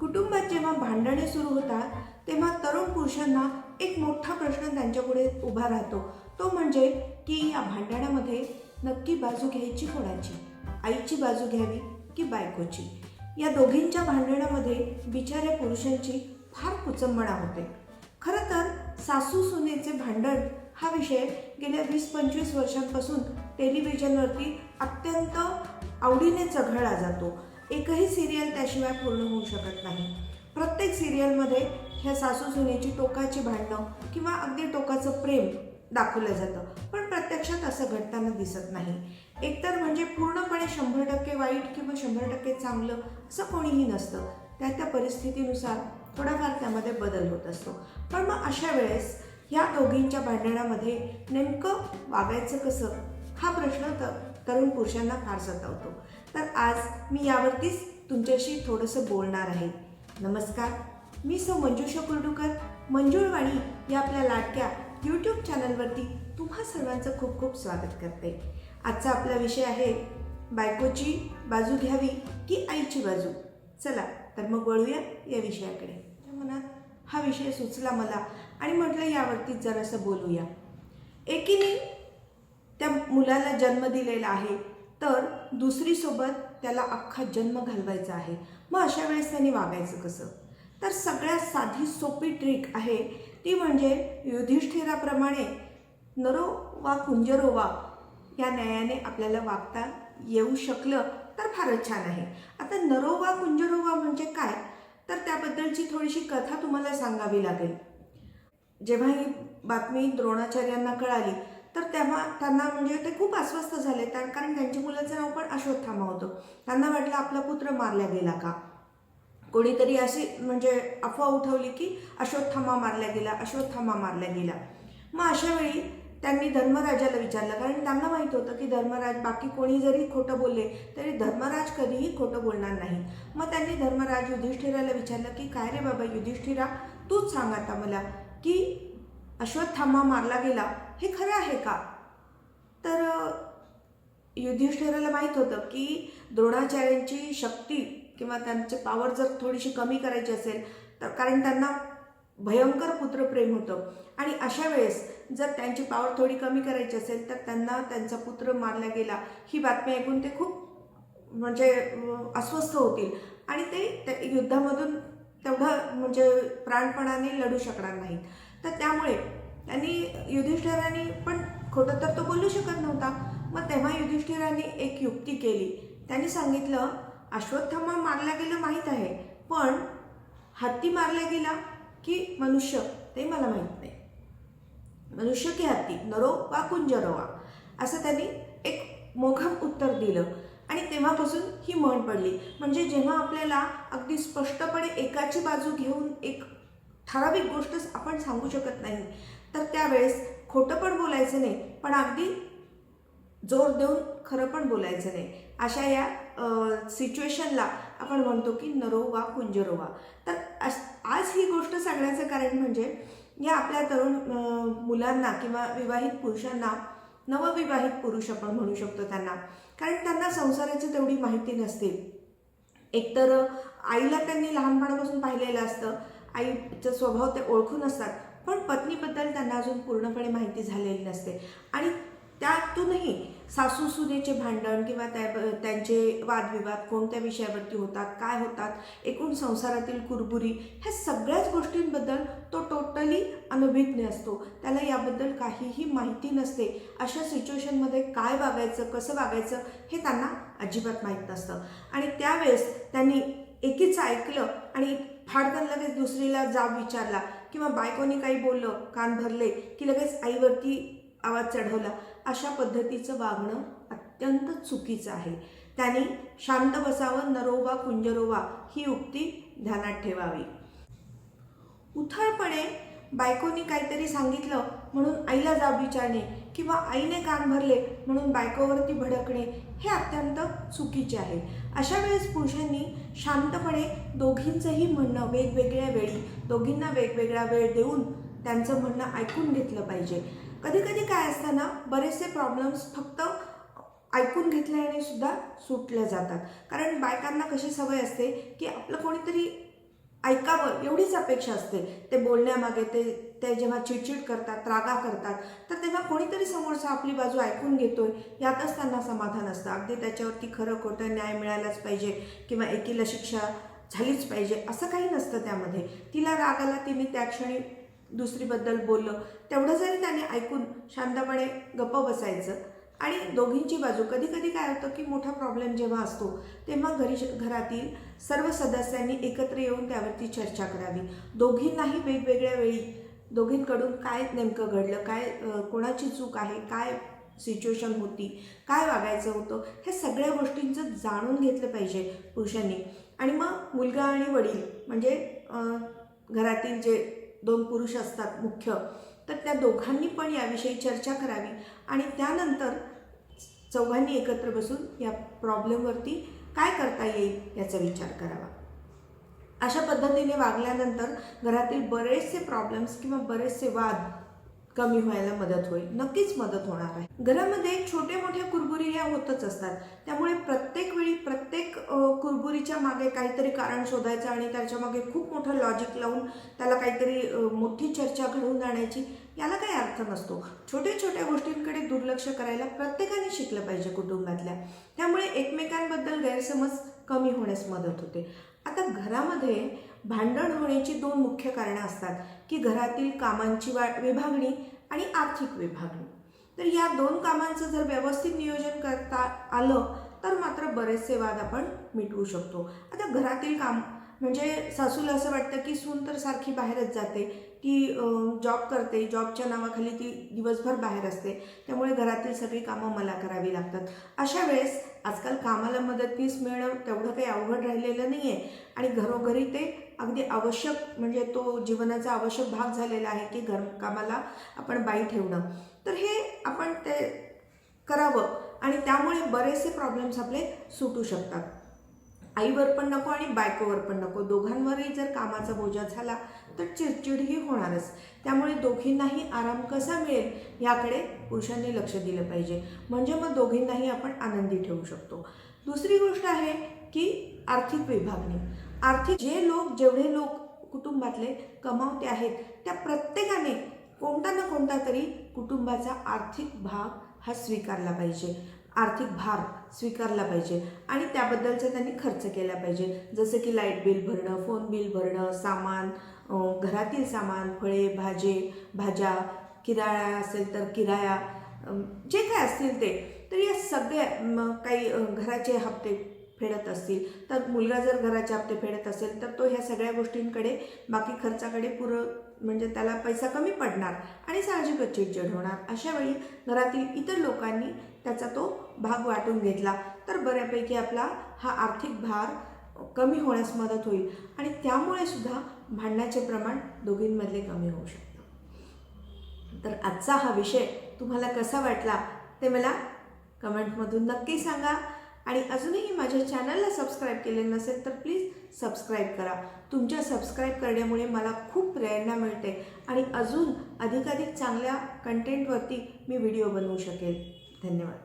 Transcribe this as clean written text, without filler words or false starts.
कुटुंबात जेव्हा भांडणे सुरू होतात तेव्हा तरुण पुरुषांना एक मोठा प्रश्न त्यांच्यापुढे उभा राहतो. तो म्हणजे की या भांडणामध्ये नक्की बाजू घ्यायची कोणाची? आईची बाजू घ्यावी की बायकोची? या दोघींच्या भांडणामध्ये बिचाऱ्या पुरुषांची फार कुचंबणा होते. खरं तर सासू सुनेचे भांडण हा विषय गेल्या 20-25 वर्षांपासून टेलिव्हिजनवरती अत्यंत आवडीने चघळला जातो. एकही सिरियल त्याशिवाय पूर्ण होऊ शकत नाही. प्रत्येक सिरियलमध्ये ह्या सासू सुनेची टोकाची भांडणं किंवा अगदी टोकाचं प्रेम दाखवलं जातं, पण प्रत्यक्षात असं घडताना दिसत नाही. एकतर म्हणजे पूर्णपणे 100% वाईट किंवा 100% चांगलं असं कोणीही नसतं. त्या परिस्थितीनुसार थोडाफार त्यामध्ये बदल होत असतो. पण मग अशा वेळेस ह्या दोघींच्या भांडणामध्ये नेमकं वागायचं कसं हा प्रश्न तरुण पुरुषांना फार सतावतो. तर आज मी यावरतीच तुमच्याशी थोडंसं बोलणार आहे. नमस्कार, मी सौ मंजुषा कुर्डूकर, मंजुळवाणी या आपल्या लाडक्या यूट्यूब चॅनलवरती तुम्हा सर्वांचं खूप खूप स्वागत करते. आजचा आपला विषय आहे बायकोची बाजू घ्यावी की आईची बाजू. चला तर मग वळूया या विषयाकडे. मनात हा विषय सुचला मला आणि म्हटलं यावरतीच जरासं बोलूया. एकीने त्या मुलाला जन्म दिलेला आहे, तर दुसरीसोबत त्याला अख्खा जन्म घालवायचा आहे. मग अशा वेळेस त्यांनी वागायचं कसं? तर सगळ्यात साधी सोपी ट्रिक आहे ती म्हणजे युधिष्ठिराप्रमाणे नरो वा कुंजरो वा या न्यायाने आपल्याला वागता येऊ शकलं तर फारच छान आहे. आता नरो वा कुंजरो वा म्हणजे काय, तर त्याबद्दलची थोडीशी कथा तुम्हाला सांगावी लागेल. जेव्हा ही बातमी द्रोणाचार्यांना कळाली तर तेव्हा त्यांना म्हणजे ते खूप अस्वस्थ झाले, कारण त्यांच्या मुलाचं नाव पण अश्वत्थामा होतं. त्यांना वाटलं आपला पुत्र मारला गेला का. कोणीतरी अशी म्हणजे अफवा उठवली की अश्वत्थामा मारला गेला, अश्वत्थामा मारला गेला. मग अशा वेळी त्यांनी धर्मराजाला विचारलं, कारण त्यांना माहीत होतं की धर्मराज बाकी कोणी जरी खोटं बोलले तरी धर्मराज कधीही खोटं बोलणार नाही. मग त्यांनी धर्मराज युधिष्ठिराला विचारलं की काय रे बाबा युधिष्ठिरा, तूच सांग आता मला की अश्वत्थामा मारला गेला हे खरं आहे का. तर युधिष्ठिराला माहीत होतं की द्रोणाचार्यांची शक्ती किंवा त्यांचे पॉवर जर थोडीशी कमी करायची असेल तर, कारण त्यांना भयंकर पुत्रप्रेम होतं आणि अशा वेळेस जर त्यांची पॉवर थोडी कमी करायची असेल तर त्यांना त्यांचा पुत्र मारला गेला ही बातमी ऐकून ते खूप म्हणजे अस्वस्थ होतील आणि ते युद्धामधून तेवढं म्हणजे प्राणपणाने लढू शकणार नाहीत. तर त्यामुळे त्यांनी युधिष्ठिराने पण खोटं तर तो बोलू शकत नव्हता. मग तेव्हा युधिष्ठिराने एक युक्ती केली. त्यांनी सांगितलं अश्वत्थामा मारला गेलं माहीत आहे, पण हत्ती मारला गेला की मनुष्य ते मला माहीत नाही. मनुष्य की हत्ती, नरो वा कुंजरो वा, असं त्यांनी एक मोघम उत्तर दिलं आणि तेव्हापासून ही म्हण पडली. म्हणजे जेव्हा आपल्याला अगदी स्पष्टपणे एकाची बाजू घेऊन एक ठराविक गोष्ट आपण सांगू शकत नाही तर त्यावेळेस खोटं पण बोलायचं नाही, पण अगदी जोर देऊन खरं पण बोलायचं नाही. अशा या सिच्युएशनला आपण म्हणतो की नरो वा कुंजरो वा. तर आज ही गोष्ट सांगण्याचं कारण म्हणजे या आपल्या तरुण मुलांना किंवा विवाहित पुरुषांना, नवविवाहित पुरुष आपण म्हणू शकतो त्यांना, कारण त्यांना संसाराची तेवढी माहिती नसते. एकतर आईला त्यांनी लहानपणापासून पाहिलेलं असतं, आईचा स्वभाव ते ओळखून असतात, पण पत्नीबद्दल त्यांना अजून पूर्णपणे माहिती झालेली नसते आणि त्यातूनही सासू सुनेचे भांडण किंवा त्यांचे वादविवाद कोणत्या विषयावरती होतात, काय होतात, एकूण संसारातील कुरबुरी, ह्या सगळ्याच गोष्टींबद्दल तो टोटली अनभिज्ञ असतो. त्याला याबद्दल काहीही माहिती नसते. अशा सिच्युएशनमध्ये काय वागायचं, कसं वागायचं हे त्यांना अजिबात माहीत नसतं आणि त्यावेळेस त्यांनी एकीचं ऐकलं आणि फाडकन लगेच दुसरीला जाब विचारला किंवा बायकोनी काही बोललं, कान भरले की लगेच आईवरती आवाज चढवला. अशा पद्धतीचं वागणं अत्यंत चुकीचं आहे. त्यांनी शांत बसावं, नरो वा कुंजरो वा ही युक्ती ध्यानात ठेवावी. उथळपणे बायकोनी काहीतरी सांगितलं म्हणून आईला जाब विचारणे किंवा आईने कान भरले म्हणून बायकोवरती भडकणे हे अत्यंत चुकीचे आहे. अशा वेळेस पुरुषांनी शांतपणे दोघींचंही म्हणणं वेगवेगळ्या वेळी, दोघींना वेगवेगळा वेळ देऊन त्यांचं म्हणणं ऐकून घेतलं पाहिजे. कधी कधी काय असतं ना, बरेचसे प्रॉब्लेम्स फक्त ऐकून घेतल्याने सुद्धा सुटल्या जातात. कारण बायकांना कशी सवय असते की आपलं कोणीतरी ऐकावं एवढीच अपेक्षा असते. ते बोलण्यामागे ते ते जेव्हा चिडचिड करतात, रागा करतात, तर तेव्हा कोणीतरी समोरचा आपली बाजू ऐकून घेतोय यातच त्यांना समाधान असतं. अगदी त्याच्यावरती खरं खोटं न्याय मिळालाच पाहिजे किंवा एकीला शिक्षा झालीच पाहिजे असं काही नसतं त्यामध्ये. तिला राग आला, तिने त्या क्षणी दुसरीबद्दल बोललं, तेवढं जरी त्याने ऐकून शांतपणे गप्प बसायचं आणि दोघींची बाजू. कधी कधी काय होतं की मोठा प्रॉब्लेम जेव्हा असतो तेव्हा घरातील सर्व सदस्यांनी एकत्र येऊन त्यावरती चर्चा करावी. दोघींनाही वेगवेगळ्या वेळी दोघींकडून काय नेमकं घडलं, काय कोणाची चूक आहे, काय सिच्युएशन होती, काय वागायचं होतं, हे सगळ्या गोष्टींचं जाणून घेतलं पाहिजे पुरुषांनी. आणि मग मुलगा आणि वडील म्हणजे घरातील जे 2 पुरुष असतात मुख्य, तर त्या दोघांनी पण याविषयी चर्चा करावी आणि त्यानंतर चौघांनी एकत्र बसून या प्रॉब्लेमवरती काय करता येईल याचा विचार करावा. अशा पद्धतीने वागल्यानंतर घरातील बरेचसे प्रॉब्लेम्स किंवा बरेचसे वाद कमी व्हायला मदत होईल. नक्कीच मदत होणार आहे. घरामध्ये छोटे मोठ्या कुरबुरी या होतच असतात. त्यामुळे प्रत्येक वेळी प्रत्येक कुरबुरीच्या मागे काहीतरी कारण शोधायचं आणि त्याच्या मागे खूप मोठं लॉजिक लावून त्याला काहीतरी मोठी चर्चा घडवून आणायची, याला काही अर्थ नसतो. छोट्या छोट्या गोष्टींकडे दुर्लक्ष करायला प्रत्येकाने शिकलं पाहिजे कुटुंबातल्या. त्यामुळे एकमेकांबद्दल गैरसमज कमी होण्यास मदत होते. आता घरामध्ये भांडण होण्याची 2 मुख्य कारणं असतात की घरातील कामांची विभागणी आणि आर्थिक विभागणी. तर या 2 कामांचं जर व्यवस्थित नियोजन करता आलं तर मात्र बरेचसे वाद आपण मिटवू शकतो. आता घरातील काम म्हणजे सासूला असं वाटतं की सून तर सारखी बाहेरच जाते, ती जॉब करते, जॉबच्या नावाखाली ती दिवसभर बाहेर असते, त्यामुळे घरातील सगळी कामं मला करावी लागतात. अशा वेळेस आजकाल कामाला मदतनीस मिळणं तेवढं काही अवघड राहिलेलं नाही आहे आणि घरोघरी ते अगदी आवश्यक म्हणजे तो जीवनाचा आवश्यक भाग झालेला आहे की घरकामाला आपण बाई ठेवणं. तर हे आपण ते करावं आणि त्यामुळे बरेचसे प्रॉब्लेम्स आपले सुटू शकतात. आईवर पण नको आणि बायकोवर पण नको, दोघांवरही जर कामाचा बोजा झाला तर चिडचिडही होणारच. त्यामुळे दोघींनाही आराम कसा मिळेल याकडे पुरुषांनी लक्ष दिलं पाहिजे, म्हणजे मग दोघींनाही आपण आनंदी ठेवू शकतो. दुसरी गोष्ट आहे की आर्थिक विभागणी. जेवढे लोक कुटुंबातले कमावते आहेत त्या प्रत्येकाने कोणता ना कोणता तरी कुटुंबाचा आर्थिक भाग हा स्वीकारला पाहिजे, आर्थिक भार स्वीकारला पाहिजे आणि त्याबद्दलचा त्यांनी खर्च केला पाहिजे. जसं की लाईट बिल भरणं, फोन बिल भरणं, सामान, घरातील सामान, फळे, भाज्या, किराया असेल तर किराया, जे काय असतील ते. तर या सगळ्या काही घराचे हप्ते फेडत असतील तर मुलगा जर घराचे हप्ते फेडत असेल तर तो ह्या सगळ्या गोष्टींकडे बाकी खर्चाकडे म्हणजे त्याला पैसा कमी पडणार आणि साहजिकच चिडचिड होणार. अशा वेळी घरातील इतर लोकांनी त्याचा तो भाग वाटून घेतला तर बऱ्यापैकी आपला हा आर्थिक भार कमी होण्यास मदत होईल आणि त्यामुळे सुद्धा भांडणाचे प्रमाण दोघींमधले कमी होऊ शकतं. तर आजचा हा विषय तुम्हाला कसा वाटला ते मला कमेंटमधून नक्की सांगा आणि अजूनही माझ्या चॅनलला सबस्क्राईब केले नसेल तर प्लीज सबस्क्राईब करा. तुमच्या सबस्क्राईब करण्यामुळे मला खूप प्रेरणा मिळते आणि अजून अधिकाधिक चांगल्या कंटेंटवरती मी व्हिडिओ बनवू शकेल. धन्यवाद.